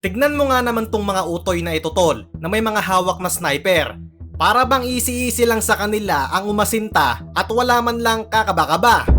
Tignan mo nga naman tong mga utoy na ito tol, na may mga hawak na sniper. Para bang easy-easy lang sa kanila ang umasinta at wala man lang kakaba-kaba.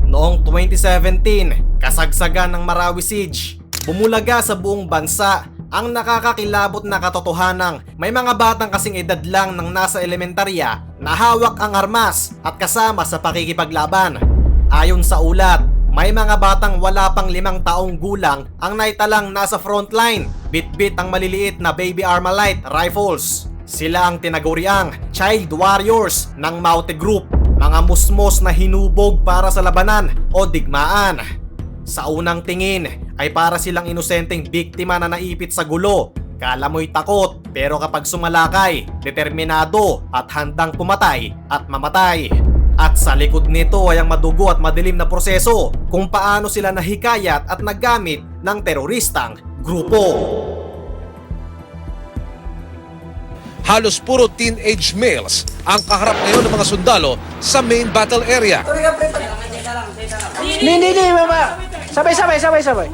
Noong 2017, kasagsagan ng Marawi Siege, bumulaga sa buong bansa ang nakakakilabot na katotohanang may mga batang kasing edad lang ng nasa elementarya na hawak ang armas at kasama sa pakikipaglaban. Ayon sa ulat, may mga batang wala pang 5 taong gulang ang naitalang nasa frontline, bit-bit ang maliliit na baby Armalite rifles. Sila ang tinaguriang child warriors ng Maute Group, mga musmos na hinubog para sa labanan o digmaan. Sa unang tingin ay para silang inosenteng biktima na naipit sa gulo. Kala mo'y takot, pero kapag sumalakay, determinado at handang pumatay at mamatay. At sa likod nito ay ang madugo at madilim na proseso kung paano sila nahikayat at naggamit ng teroristang grupo. Halos puro teenage males ang kaharap ngayon ng mga sundalo sa main battle area. Hindi, mama. Sabay.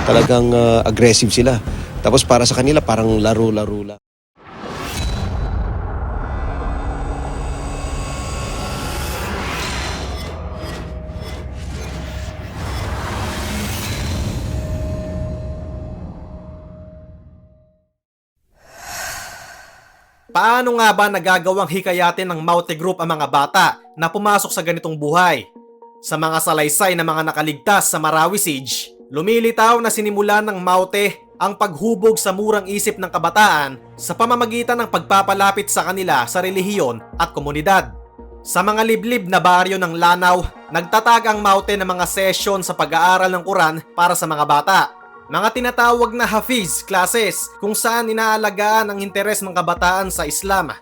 Talagang aggressive sila. Tapos para sa kanila parang laro-laro lang. Paano nga ba nagagawang hikayatin ng Maute Group ang mga bata na pumasok sa ganitong buhay? Sa mga salaysay na mga nakaligtas sa Marawi Siege, lumilitaw na sinimulan ng Maute ang paghubog sa murang isip ng kabataan sa pamamagitan ng pagpapalapit sa kanila sa relihiyon at komunidad. Sa mga liblib na baryo ng Lanao, nagtatag ang Maute ng mga session sa pag-aaral ng Quran para sa mga bata. Mga tinatawag na Hafiz classes kung saan inaalagaan ang interes ng kabataan sa Islam.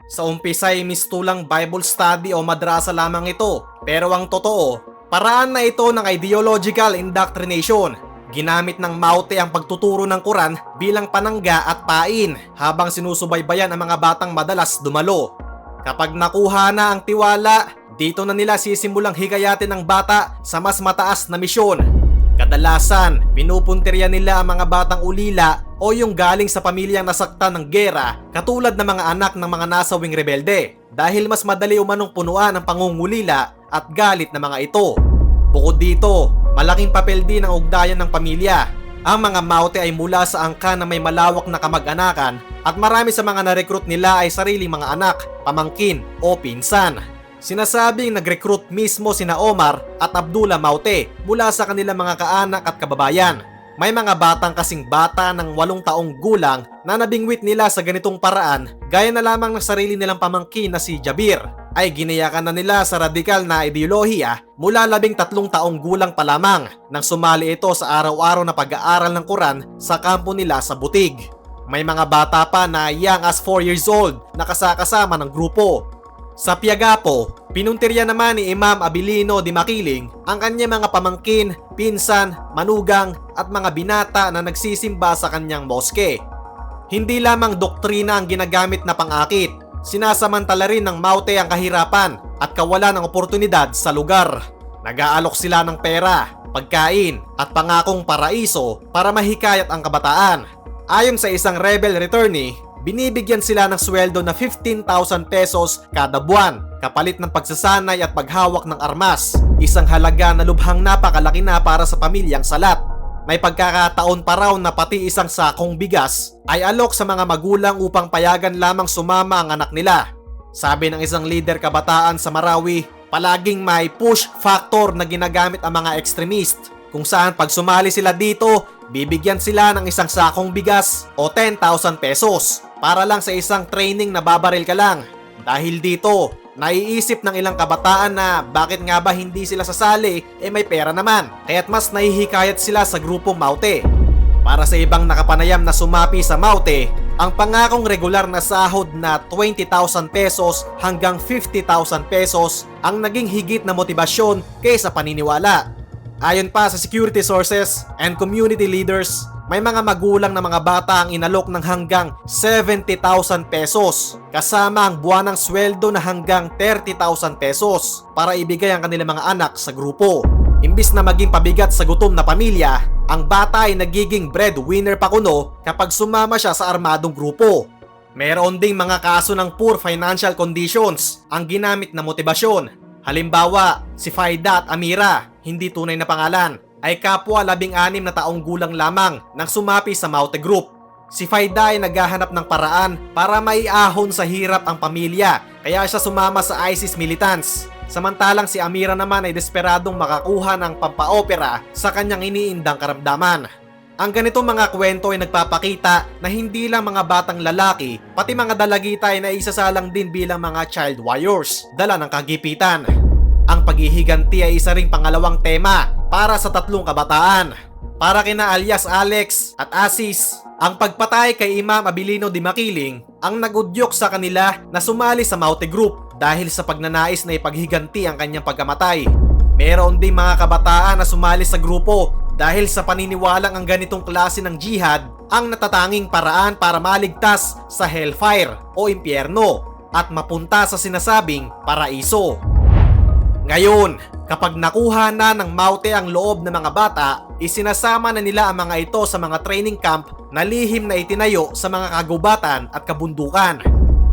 Sa umpisa ay mistulang Bible study o madrasa lamang ito, pero ang totoo, paraan na ito ng ideological indoctrination. Ginamit ng Maute ang pagtuturo ng Quran bilang panangga at pain habang sinusubaybayan ang mga batang madalas dumalo. Kapag nakuha na ang tiwala, dito na nila sisimulang hikayatin ng bata sa mas mataas na misyon. Kadalasan, pinupuntirya nila ang mga batang ulila o yung galing sa pamilyang nasaktan ng gera katulad ng mga anak ng mga nasawing rebelde dahil mas madali umanong punuan ang pangungulila at galit ng mga ito. Bukod dito, malaking papel din ang ugnayan ng pamilya. Ang mga Maute ay mula sa angkan na may malawak na kamag-anakan at marami sa mga na-recruit nila ay sariling mga anak, pamangkin o pinsan. Sinasabing nag-recruit mismo sina Omar at Abdullah Maute mula sa kanilang mga kaanak at kababayan. May mga batang kasing bata ng 8 taong gulang na nabingwit nila sa ganitong paraan gaya na lamang ng sarili nilang pamangkin na si Jabir ay ginayakan na nila sa radikal na ideolohiya mula 13 taong gulang pa lamang nang sumali ito sa araw-araw na pag-aaral ng Quran sa kampo nila sa Butig. May mga bata pa na young as 4 years old na kasakasama ng grupo. Sa Piagapo, pinuntirya naman ni Imam Abilino Di Makiling ang kanyang mga pamangkin, pinsan, manugang at mga binata na nagsisimba sa kanyang moske. Hindi lamang doktrina ang ginagamit na pang-akit, sinasamantala rin ng Maute ang kahirapan at kawalan ng oportunidad sa lugar. Nag-aalok sila ng pera, pagkain at pangakong paraiso para mahikayat ang kabataan. Ayon sa isang rebel returnee, binibigyan sila ng sweldo na 15,000 pesos kada buwan kapalit ng pagsasanay at paghawak ng armas, isang halaga na lubhang napakalaki na para sa pamilyang salat. May pagkakataon pa raw na pati isang sakong bigas ay alok sa mga magulang upang payagan lamang sumama ang anak nila. Sabi ng isang leader kabataan sa Marawi, palaging may push factor na ginagamit ang mga extremist kung saan pag sumali sila dito, bibigyan sila ng isang sakong bigas o 10,000 pesos para lang sa isang training na babaril ka lang. Dahil dito, naiisip ng ilang kabataan na bakit nga ba hindi sila sasali may pera naman, kaya't mas nahihikayat sila sa grupong Maute. Para sa ibang nakapanayam na sumapi sa Maute, ang pangakong regular na sahod na 20,000 pesos hanggang 50,000 pesos ang naging higit na motibasyon kaysa paniniwala. Ayon pa sa security sources and community leaders, may mga magulang na mga bata ang inalok ng hanggang 70,000 pesos kasama ang buwanang sweldo na hanggang 30,000 pesos para ibigay ang kanilang mga anak sa grupo. Imbis na maging pabigat sa gutom na pamilya, ang bata ay nagiging breadwinner pa kuno kapag sumama siya sa armadong grupo. Meron ding mga kaso ng poor financial conditions ang ginamit na motibasyon. Halimbawa, si Faida at Amira, hindi tunay na pangalan, ay kapwa 16 na taong gulang lamang nang sumapi sa Maute Group. Si Faida ay naghahanap ng paraan para maiahon sa hirap ang pamilya, kaya siya sumama sa ISIS militants. Samantalang si Amira naman ay desperadong makakuha ng pampaopera sa kanyang iniindang karamdaman. Ang ganitong mga kwento ay nagpapakita na hindi lang mga batang lalaki, pati mga dalagita ay naisasalang din bilang mga child warriors, dala ng kagipitan. Ang paghihiganti ay isa ring pangalawang tema para sa tatlong kabataan. Para kina alias Alex at Asis, ang pagpatay kay Imam Abilino Di Makiling ang nagudyok sa kanila na sumali sa Maute Group dahil sa pagnanais na ipaghiganti ang kanyang pagkamatay. Meron din mga kabataan na sumali sa grupo dahil sa paniniwalang ang ganitong klase ng jihad ang natatanging paraan para maligtas sa hellfire o impyerno at mapunta sa sinasabing paraiso. Ngayon, kapag nakuha na ng Maute ang loob ng mga bata, isinasama na nila ang mga ito sa mga training camp na lihim na itinayo sa mga kagubatan at kabundukan.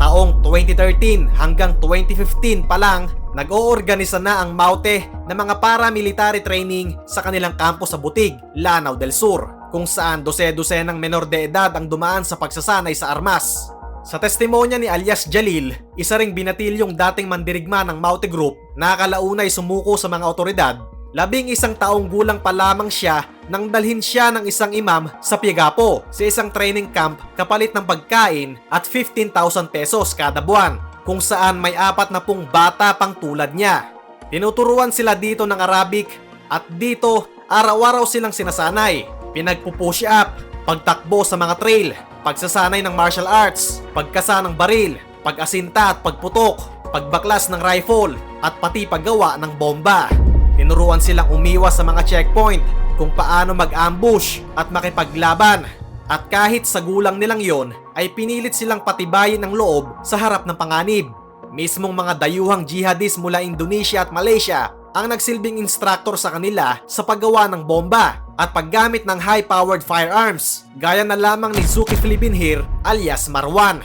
Taong 2013 hanggang 2015 pa lang, nag-oorganisa na ang Maute ng mga paramilitary training sa kanilang kampo sa Butig, Lanao del Sur, kung saan dose-dosenang menor de edad ang dumaan sa pagsasanay sa armas. Sa testimonya ni alias Jalil, isa ring binatilyong dating mandirigma ng Maute Group na kalaunay sumuko sa mga otoridad, 11 taong gulang pa lamang siya nang dalhin siya ng isang imam sa Piagapo sa isang training camp kapalit ng pagkain at 15,000 pesos kada buwan, kung saan may 40 bata pang tulad niya. Tinuturuan sila dito ng Arabic at dito araw-araw silang sinasanay, pinagpupush up, pagtakbo sa mga trail, pagsasanay ng martial arts, pagkasa ng baril, pag-asinta at pagputok, pagbaklas ng rifle, at pati paggawa ng bomba. Tinuruan silang umiwas sa mga checkpoint, kung paano mag-ambush at makipaglaban. At kahit sa gulang nilang yon, ay pinilit silang patibayin ang loob sa harap ng panganib. Mismong mga dayuhang jihadist mula Indonesia at Malaysia ang nagsilbing instructor sa kanila sa paggawa ng bomba at paggamit ng high-powered firearms, gaya na lamang ni Zulkifli Binhir alias Marwan.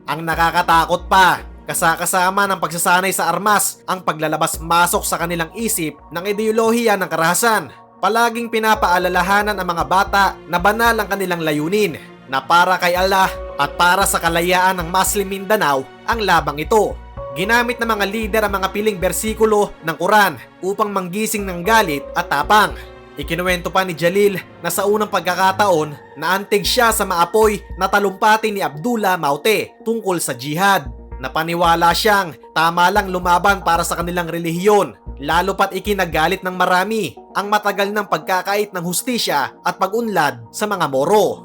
Ang nakakatakot pa, kasama ng pagsasanay sa armas ang paglalabas-masok sa kanilang isip ng ideolohiya ng karahasan. Palaging pinapaalalahanan ang mga bata na banal ang kanilang layunin, na para kay Allah at para sa kalayaan ng Muslim Mindanao ang labang ito. Ginamit ng mga lider ang mga piling bersikulo ng Quran upang manggising ng galit at tapang. Ikinuwento pa ni Jalil na sa unang pagkakataon naantig siya sa maapoy na talumpati ni Abdullah Maute tungkol sa jihad. Napaniwala siyang tama lang lumaban para sa kanilang relihiyon, lalo pat ikinagalit ng marami ang matagal ng pagkakait ng hustisya at pag-unlad sa mga Moro.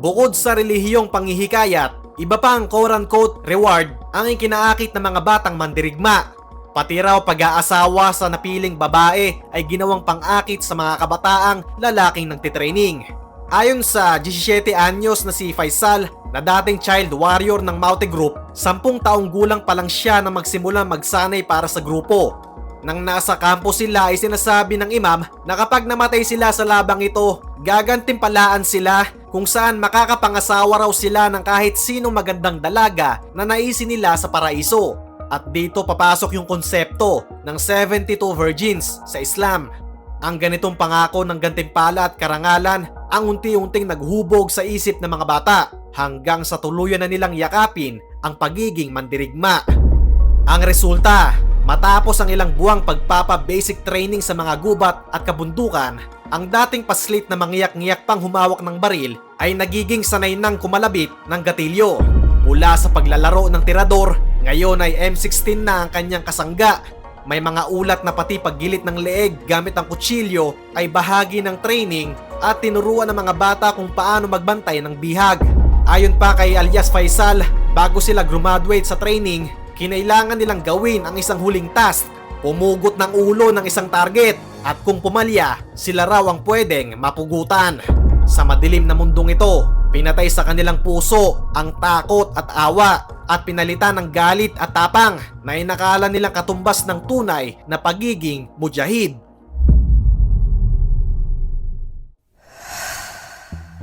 Bukod sa relihiyong panghihikayat, iba pa ang quote-unquote reward ang ikinaakit ng mga batang mandirigma. Pati raw pag-aasawa sa napiling babae ay ginawang pang-akit sa mga kabataang lalaking nagtitraining. Ayon sa 17 anyos na si Faisal na dating child warrior ng Maute Group, 10 taong gulang pa lang siya na magsimula magsanay para sa grupo. Nang nasa kampo sila ay sinasabi ng imam na kapag namatay sila sa labang ito, gagantimpalaan sila kung saan makakapangasawa raw sila ng kahit sinong magandang dalaga na naisin nila sa paraiso. At dito papasok yung konsepto ng 72 virgins sa Islam. Ang ganitong pangako ng gantimpala at karangalan ang unti-unting naghubog sa isip ng mga bata hanggang sa tuluyan na nilang yakapin ang pagiging mandirigma. Ang resulta, matapos ang ilang buwang pagpapa-basic training sa mga gubat at kabundukan, ang dating paslit na mangyak-ngyak pang humawak ng baril ay nagiging sanay nang kumalabit ng gatilyo. Mula sa paglalaro ng tirador, ngayon ay M16 na ang kanyang kasangga. May mga ulat na pati paggilit ng leeg gamit ang kutsilyo ay bahagi ng training at tinuruan ng mga bata kung paano magbantay ng bihag. Ayon pa kay alias Faisal, bago sila graduate sa training, kinailangan nilang gawin ang isang huling task, pumugot ng ulo ng isang target, at kung pumalya, sila raw ang pwedeng mapugutan. Sa madilim na mundong ito, pinatay sa kanilang puso ang takot at awa at pinalitan ng galit at tapang na inakala nilang katumbas ng tunay na pagiging mujahid.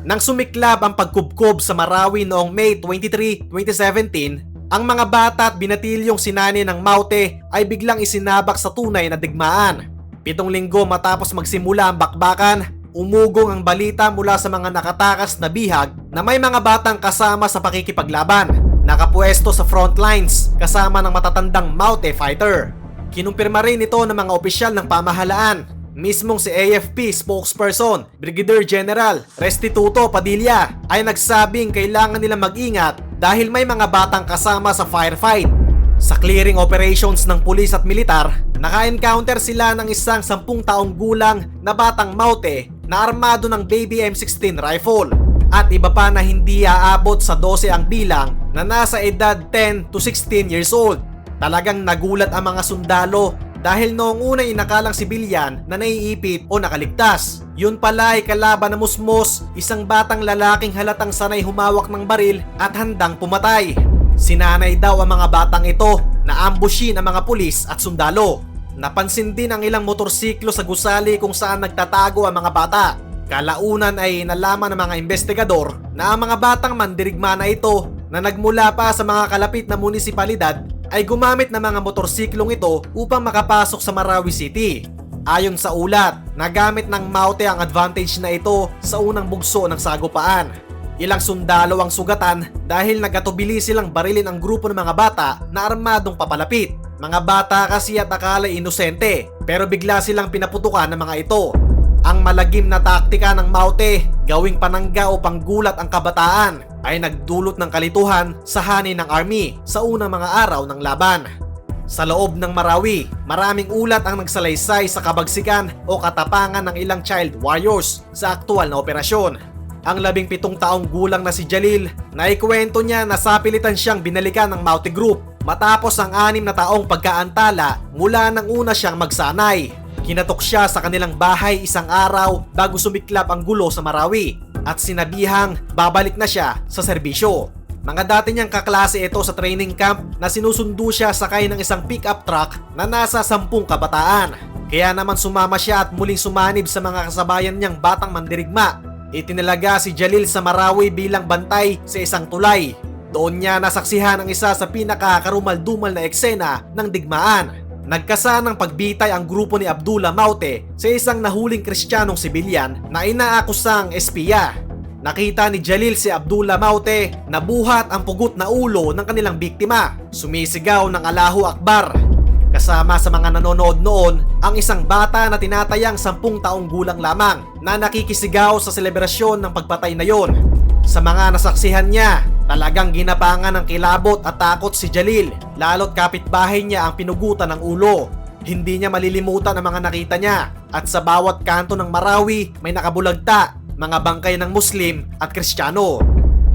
Nang sumiklab ang pagkubkob sa Marawi noong May 23, 2017, ang mga bata at binatilyong sinani ng Maute ay biglang isinabak sa tunay na digmaan. 7 linggo matapos magsimula ang bakbakan, umugong ang balita mula sa mga nakatakas na bihag na may mga batang kasama sa pakikipaglaban, nakapwesto sa front lines kasama ng matatandang Maute fighter. Kinumpirma rin ito ng mga opisyal ng pamahalaan. Mismong si AFP spokesperson, Brigadier General Restituto Padilla ay nagsabing kailangan nila mag-ingat dahil may mga batang kasama sa firefight. Sa clearing operations ng pulis at militar, naka-encounter sila ng isang 10 taong gulang na batang Maute na armado ng baby M16 rifle at iba pa na hindi aabot sa 12 ang bilang na nasa edad 10 to 16 years old. Talagang nagulat ang mga sundalo dahil noong una inakalang sibilyan na naiipit o nakaligtas. Yun pala ay kalaban na musmos, isang batang lalaking halatang sanay humawak ng baril at handang pumatay. Sinanay daw ang mga batang ito na ambushin ang mga pulis at sundalo. Napansin din ang ilang motorsiklo sa gusali kung saan nagtatago ang mga bata. Kalaunan ay nalaman ng mga investigador na ang mga batang mandirigma na ito na nagmula pa sa mga kalapit na munisipalidad ay gumamit ng mga motorsiklong ito upang makapasok sa Marawi City. Ayon sa ulat, nagamit ng Maute ang advantage na ito sa unang bugso ng sagupaan. Ilang sundalo ang sugatan dahil nagatubili silang barilin ang grupo ng mga bata na armadong papalapit. Mga bata kasi at akala inosente pero bigla silang pinaputukan ng mga ito. Ang malagim na taktika ng Maute, gawing panangga o panggulat ang kabataan, ay nagdulot ng kalituhan sa hani ng army sa unang mga araw ng laban. Sa loob ng Marawi, maraming ulat ang nagsalaysay sa kabagsikan o katapangan ng ilang child warriors sa aktual na operasyon. Ang 17 taong gulang na si Jalil, naikwento niya na sapilitan siyang binalikan ng Maute Group matapos ang 6 na taong pagkaantala mula nang una siyang magsanay. Kinatok siya sa kanilang bahay isang araw bago sumiklab ang gulo sa Marawi at sinabihang babalik na siya sa serbisyo. Mga dati niyang kaklase ito sa training camp na sinusundo siya sakay ng isang pick-up truck na nasa 10 kabataan. Kaya naman sumama siya at muling sumanib sa mga kasabayan niyang batang mandirigma. Itinalaga si Jalil sa Marawi bilang bantay sa isang tulay. Doon niya nasaksihan ang isa sa pinakakarumal-dumal na eksena ng digmaan. Nagkasanang pagbitay ang grupo ni Abdullah Maute sa isang nahuling Kristiyanong sibilyan na inaakusang espiya. Nakita ni Jalil si Abdullah Maute na buhat ang pugot na ulo ng kanilang biktima. Sumisigaw ng Allahu Akbar. Kasama sa mga nanonood noon ang isang bata na tinatayang 10 taong gulang lamang na nakikisigaw sa selebrasyon ng pagpatay na yon. Sa mga nasaksihan niya, talagang ginapangan ng kilabot at takot si Jalil, lalo't kapitbahay niya ang pinugutan ng ulo. Hindi niya malilimutan ang mga nakita niya at sa bawat kanto ng Marawi may nakabulagta, mga bangkay ng Muslim at Kristiyano.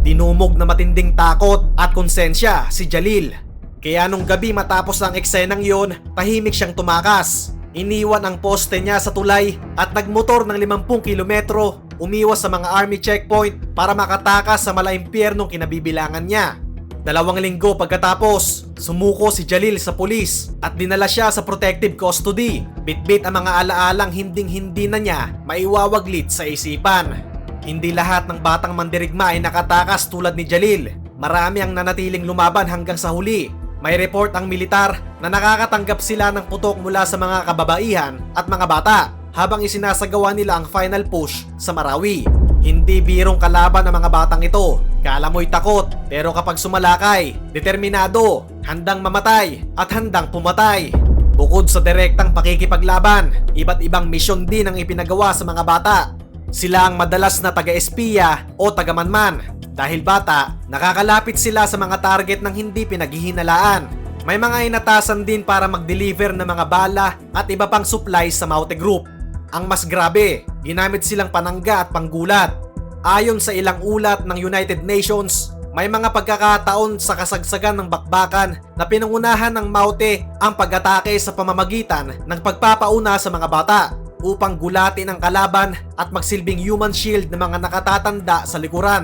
Dinumog na matinding takot at konsensya si Jalil. Kaya nung gabi matapos ang eksenang yon, tahimik siyang tumakas. Iniwan ang poste niya sa tulay at nagmotor ng 50 kilometro, umiwas sa mga army checkpoint para makatakas sa malaimpyernong kinabibilangan niya. 2 linggo pagkatapos, sumuko si Jalil sa pulis at dinala siya sa protective custody. Bitbit ang mga alaalang hinding-hindi na niya maiwawaglit sa isipan. Hindi lahat ng batang mandirigma ay nakatakas tulad ni Jalil. Marami ang nanatiling lumaban hanggang sa huli. May report ang militar na nakakatanggap sila ng putok mula sa mga kababaihan at mga bata habang isinasagawa nila ang final push sa Marawi. Hindi birong kalaban ang mga batang ito. Kala mo'y takot, pero kapag sumalakay, determinado, handang mamatay at handang pumatay. Bukod sa direktang pakikipaglaban, iba't ibang misyon din ang ipinagawa sa mga bata. Sila ang madalas na taga-espiya o taga-manman. Dahil bata, nakakalapit sila sa mga target ng hindi pinaghihinalaan. May mga inatasan din para mag-deliver ng mga bala at iba pang supplies sa Maute Group. Ang mas grabe, ginamit silang panangga at panggulat. Ayon sa ilang ulat ng United Nations, may mga pagkakataon sa kasagsagan ng bakbakan na pinangunahan ng Maute ang pag-atake sa pamamagitan ng pagpapauna sa mga bata upang gulatin ang kalaban at magsilbing human shield ng mga nakatatanda sa likuran.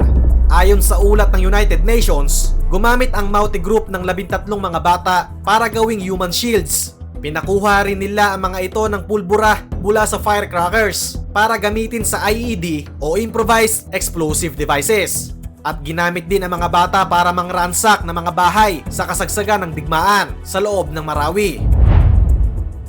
Ayon sa ulat ng United Nations, Gumamit ang Maute Group ng 13 mga bata para gawing human shields. Pinakuha rin nila ang mga ito ng pulbura mula sa firecrackers para gamitin sa IED o Improvised Explosive Devices. At ginamit din ang mga bata para mangransak ng mga bahay sa kasagsagan ng digmaan sa loob ng Marawi.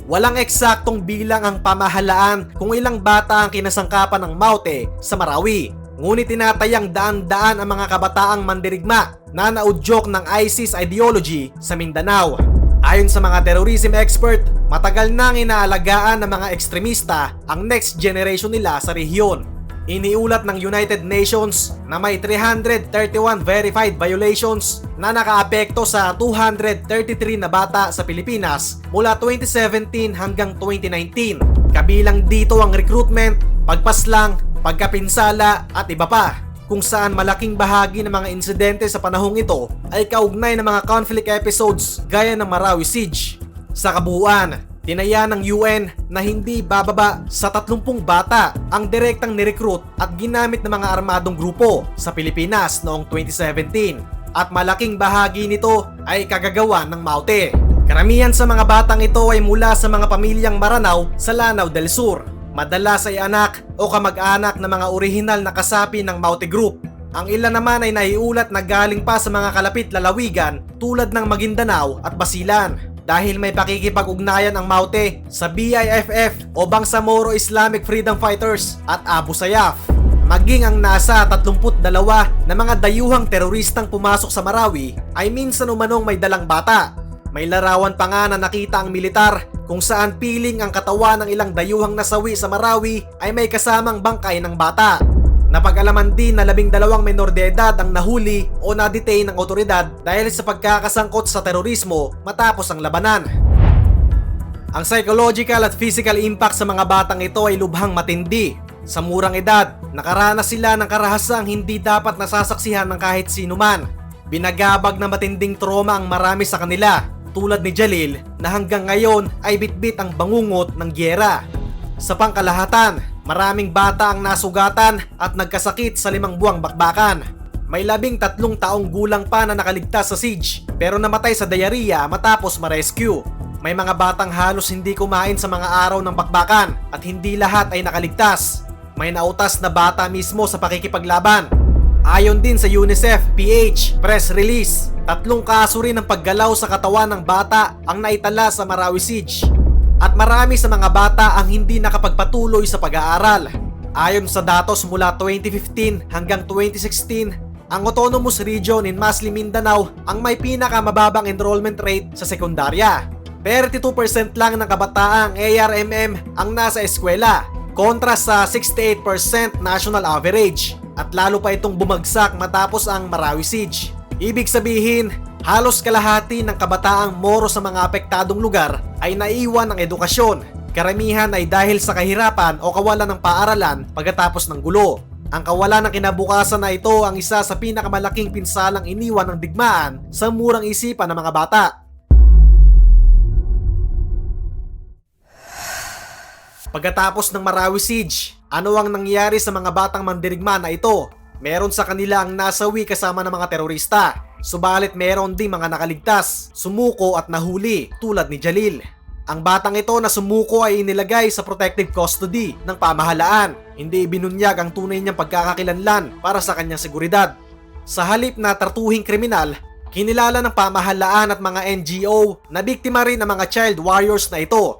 Walang eksaktong bilang ang pamahalaan kung ilang bata ang kinasangkapan ng Maute sa Marawi. Ngunit tinatayang daan-daan ang mga kabataang mandirigma na naudyok ng ISIS ideology sa Mindanao. Ayon sa mga terrorism expert, matagal nang inaalagaan ng mga ekstremista ang next generation nila sa rehiyon. Iniulat ng United Nations na may 331 verified violations na nakaapekto sa 233 na bata sa Pilipinas mula 2017 hanggang 2019. Kabilang dito ang recruitment, pagpaslang, pagkapinsala at iba pa, kung saan malaking bahagi ng mga insidente sa panahong ito ay kaugnay ng mga conflict episodes gaya ng Marawi Siege. Sa kabuuan, tinaya ng UN na hindi bababa sa 30 bata ang direktang nirecruit at ginamit ng mga armadong grupo sa Pilipinas noong 2017 at malaking bahagi nito ay kagagawa ng Maute. Karamihan sa mga batang ito ay mula sa mga pamilyang Maranao sa Lanao del Sur. Madalas ay anak o kamag-anak ng mga orihinal na kasapi ng Maute Group. Ang ilan naman ay naiulat na galing pa sa mga kalapit lalawigan tulad ng Maguindanao at Basilan dahil may pakikipag-ugnayan ang Maute sa BIFF o Bangsamoro Islamic Freedom Fighters at Abu Sayyaf. Maging ang nasa 32 na mga dayuhang teroristang pumasok sa Marawi ay minsan umanong may dalang bata. May larawan pa nga na nakita ang militar kung saan piling ang katawan ng ilang dayuhang nasawi sa Marawi ay may kasamang bangkay ng bata. Napag-alaman din na 12 menor de edad ang nahuli o na-detain ng otoridad dahil sa pagkakasangkot sa terorismo matapos ang labanan. Ang psychological at physical impact sa mga batang ito ay lubhang matindi. Sa murang edad, nakaranas sila ng karahasang hindi dapat nasasaksihan ng kahit sino man. Binagabag na matinding trauma ang marami sa kanila, tulad ni Jalil na hanggang ngayon ay bitbit ang bangungot ng gyera. Sa pangkalahatan, maraming bata ang nasugatan at nagkasakit sa 5 buwang bakbakan. May 13 taong gulang pa na nakaligtas sa siege pero namatay sa diarrhea matapos ma-rescue. May mga batang halos hindi kumain sa mga araw ng bakbakan at hindi lahat ay nakaligtas. May nautas na bata mismo sa pakikipaglaban. Ayon din sa UNICEF PH press release, 3 kaso rin ng paggalaw sa katawan ng bata ang naitala sa Marawi Siege. At marami sa mga bata ang hindi nakapagpatuloy sa pag-aaral. Ayon sa datos mula 2015 hanggang 2016, ang Autonomous Region in Muslim Mindanao ang may pinakamababang enrollment rate sa sekundarya. 32% lang ng kabataang ARMM ang nasa eskwela, kontra sa 68% national average. At lalo pa itong bumagsak matapos ang Marawi Siege. Ibig sabihin, halos kalahati ng kabataang Moro sa mga apektadong lugar ay naiwan ng edukasyon. Karamihan ay dahil sa kahirapan o kawalan ng paaralan pagkatapos ng gulo. Ang kawalan ng kinabukasan na ito ang isa sa pinakamalaking pinsalang iniwan ng digmaan sa murang isipan ng mga bata. Pagkatapos ng Marawi Siege, ano ang nangyari sa mga batang mandirigma na ito? Meron sa kanila ang nasawi kasama ng mga terorista. Subalit meron ding mga nakaligtas, sumuko at nahuli tulad ni Jalil. Ang batang ito na sumuko ay inilagay sa protective custody ng pamahalaan. Hindi ibinunyag ang tunay niyang pagkakakilanlan para sa kanyang seguridad. Sa halip na tratuhing kriminal, kinilala ng pamahalaan at mga NGO na biktima rin ng mga child warriors na ito.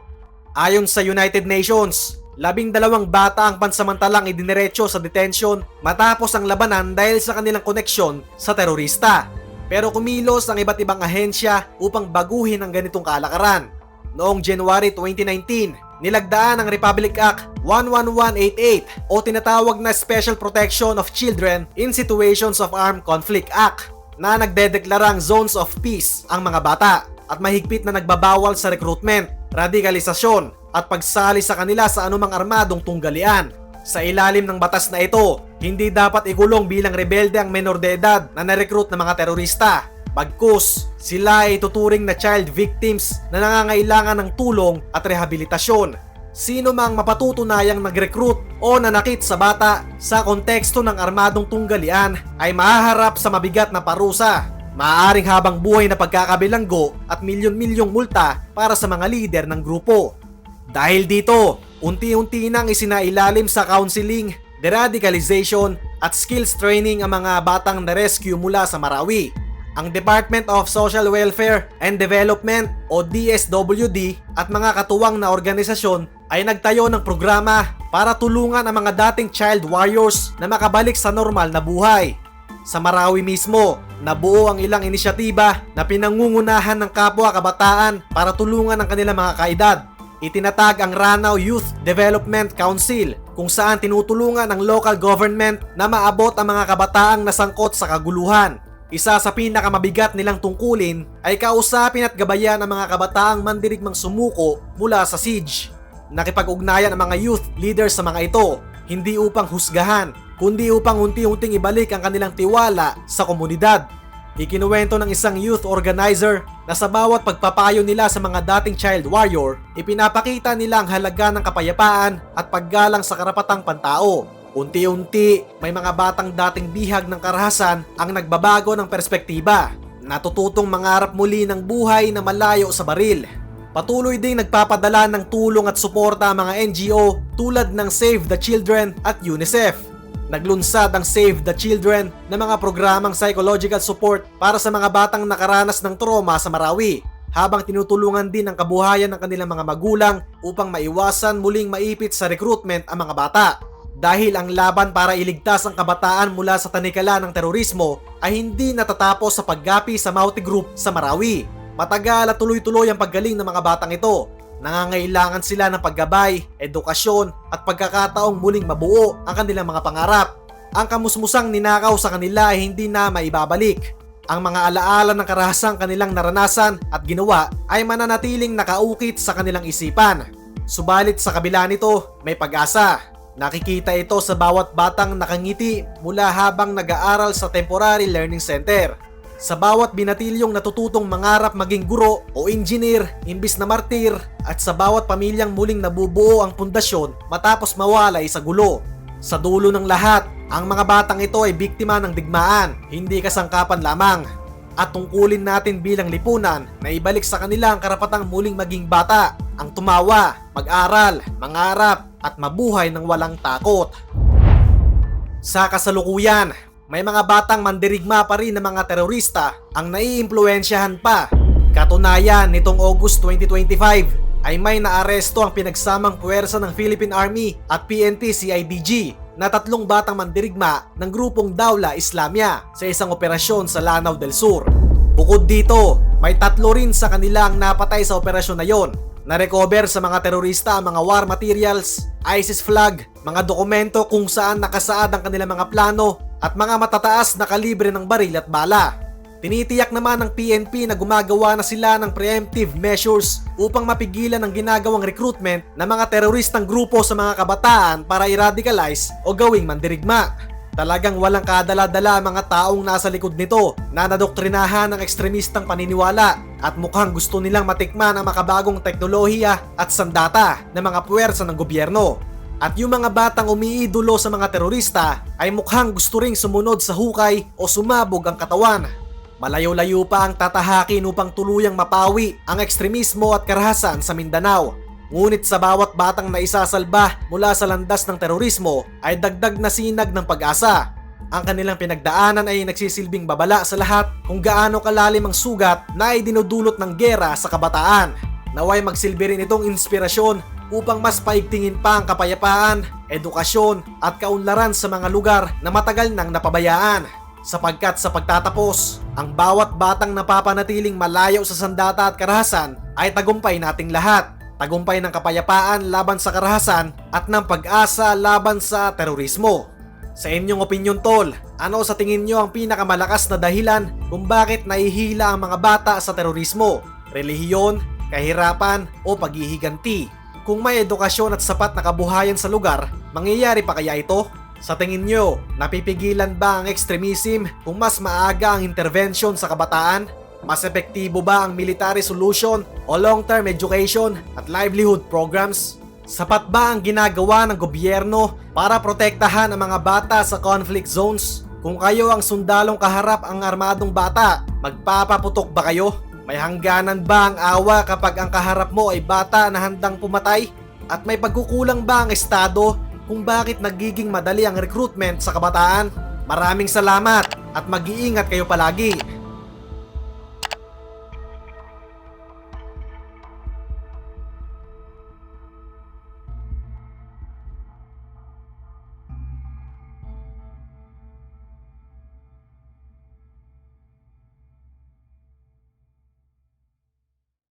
Ayon sa United Nations, 12 bata ang pansamantalang idiniretso sa detention matapos ang labanan dahil sa kanilang koneksyon sa terorista. Pero kumilos ang iba't ibang ahensya upang baguhin ang ganitong kalakaran. Noong January 2019, nilagdaan ang Republic Act 11188 o tinatawag na Special Protection of Children in Situations of Armed Conflict Act na nagdedeklarang zones of peace ang mga bata at mahigpit na nagbabawal sa recruitment, radikalisasyon at pagsali sa kanila sa anumang armadong tunggalian. Sa ilalim ng batas na ito, hindi dapat ikulong bilang rebelde ang menor de edad na narecruit ng mga terorista. Bagkus, sila ay tuturing na child victims na nangangailangan ng tulong at rehabilitasyon. Sino mang mapatutunayang nag-recruit o nanakit sa bata sa konteksto ng armadong tunggalian ay mahaharap sa mabigat na parusa. Maaaring habang buhay na pagkakabilanggo at milyon-milyong multa para sa mga lider ng grupo. Dahil dito, unti-unti nang isinailalim sa counseling, deradicalization at skills training ang mga batang na-rescue mula sa Marawi. Ang Department of Social Welfare and Development o DSWD at mga katuwang na organisasyon ay nagtayo ng programa para tulungan ang mga dating child warriors na makabalik sa normal na buhay. Sa Marawi mismo, nabuo ang ilang inisyatiba na pinangungunahan ng kapwa kabataan para tulungan ang kanilang mga kaedad. Itinatag ang Ranao Youth Development Council kung saan tinutulungan ng local government na maabot ang mga kabataang nasangkot sa kaguluhan. Isa sa pinakamabigat nilang tungkulin ay kausapin at gabayan ang mga kabataang mandirigmang sumuko mula sa siege. Nakipag-ugnayan ang mga youth leaders sa mga ito, hindi upang husgahan, kundi upang unti-unting ibalik ang kanilang tiwala sa komunidad. Ikinuwento ng isang youth organizer na sa bawat pagpapayo nila sa mga dating child warrior, ipinapakita nila ang halaga ng kapayapaan at paggalang sa karapatang pantao. Unti-unti, may mga batang dating bihag ng karahasan ang nagbabago ng perspektiba. Natututong mangarap muli ng buhay na malayo sa baril. Patuloy ding nagpapadala ng tulong at suporta ang mga NGO tulad ng Save the Children at UNICEF. Naglunsad ang Save the Children na mga programang psychological support para sa mga batang nakaranas ng trauma sa Marawi, habang tinutulungan din ang kabuhayan ng kanilang mga magulang upang maiwasan muling maipit sa recruitment ang mga bata. Dahil ang laban para iligtas ang kabataan mula sa tanikala ng terorismo ay hindi natatapos sa paggapi sa Mauti Group sa Marawi. Matagal at tuloy-tuloy ang paggaling ng mga batang ito. Nangangailangan sila ng paggabay, edukasyon at pagkakataong muling mabuo ang kanilang mga pangarap. Ang kamusmusang ninakaw sa kanila ay hindi na maibabalik. Ang mga alaala ng karahasang kanilang naranasan at ginawa ay mananatiling nakaukit sa kanilang isipan. Subalit sa kabila nito, may pag-asa. Nakikita ito sa bawat batang nakangiti mula habang nag-aaral sa Temporary Learning Center. Sa bawat binatilyong natututong mangarap maging guro o engineer imbis na martir, at sa bawat pamilyang muling nabubuo ang pundasyon matapos mawalay sa gulo. Sa dulo ng lahat, ang mga batang ito ay biktima ng digmaan, hindi kasangkapan lamang. At tungkulin natin bilang lipunan na ibalik sa kanila ang karapatang muling maging bata, ang tumawa, mag-aral, mangarap at mabuhay ng walang takot. Sa kasalukuyan, may mga batang mandirigma pa rin ng mga terorista ang naiimpluwensyahan pa. Katunayan, nitong August 2025 ay may naaresto ang pinagsamang puwersa ng Philippine Army at PNP CIDG na 3 batang mandirigma ng grupong Dawla Islamia sa isang operasyon sa Lanao del Sur. Bukod dito, may 3 rin sa kanila ang napatay sa operasyon na yon. Na-recover sa mga terorista ang mga war materials, ISIS flag, mga dokumento kung saan nakasaad ang kanilang mga plano at mga matataas na kalibre ng baril at bala. Tinitiyak naman ng PNP na gumagawa na sila ng preemptive measures upang mapigilan ang ginagawang recruitment ng mga teroristang grupo sa mga kabataan para i-radicalize o gawing mandirigma. Talagang walang kadala-dala ang mga taong nasa likod nito na nadoktrinahan ng ekstremistang paniniwala at mukhang gusto nilang matikman ang makabagong teknolohiya at sandata ng mga puwersa ng gobyerno. At yung mga batang umiidolo sa mga terorista ay mukhang gusto ring sumunod sa hukay o sumabog ang katawan. Malayo-layo pa ang tatahakin upang tuluyang mapawi ang ekstremismo at karahasan sa Mindanao. Ngunit sa bawat batang naisasalba mula sa landas ng terorismo ay dagdag na sinag ng pag-asa. Ang kanilang pinagdaanan ay nagsisilbing babala sa lahat kung gaano kalalim ang sugat na idinudulot ng gera sa kabataan. Naway magsilbi rin itong inspirasyon upang mas paigtingin pa ang kapayapaan, edukasyon at kaunlaran sa mga lugar na matagal nang napabayaan. Sapagkat sa pagtatapos, ang bawat batang napapanatiling malayo sa sandata at karahasan ay tagumpay nating lahat. Tagumpay ng kapayapaan laban sa karahasan at ng pag-asa laban sa terorismo. Sa inyong opinyon tol, ano sa tingin nyo ang pinakamalakas na dahilan kung bakit nahihila ang mga bata sa terorismo? Relihiyon, kahirapan o paghihiganti? Kung may edukasyon at sapat na kabuhayan sa lugar, mangyayari pa kaya ito? Sa tingin nyo, napipigilan ba ang extremism kung mas maaga ang intervention sa kabataan? Mas epektibo ba ang military solution o long-term education at livelihood programs? Sapat ba ang ginagawa ng gobyerno para protektahan ang mga bata sa conflict zones? Kung kayo ang sundalong kaharap ang armadong bata, magpapaputok ba kayo? May hangganan ba ang awa kapag ang kaharap mo ay bata na handang pumatay? At may pagkukulang ba ang estado kung bakit nagiging madali ang recruitment sa kabataan? Maraming salamat at mag-iingat kayo palagi.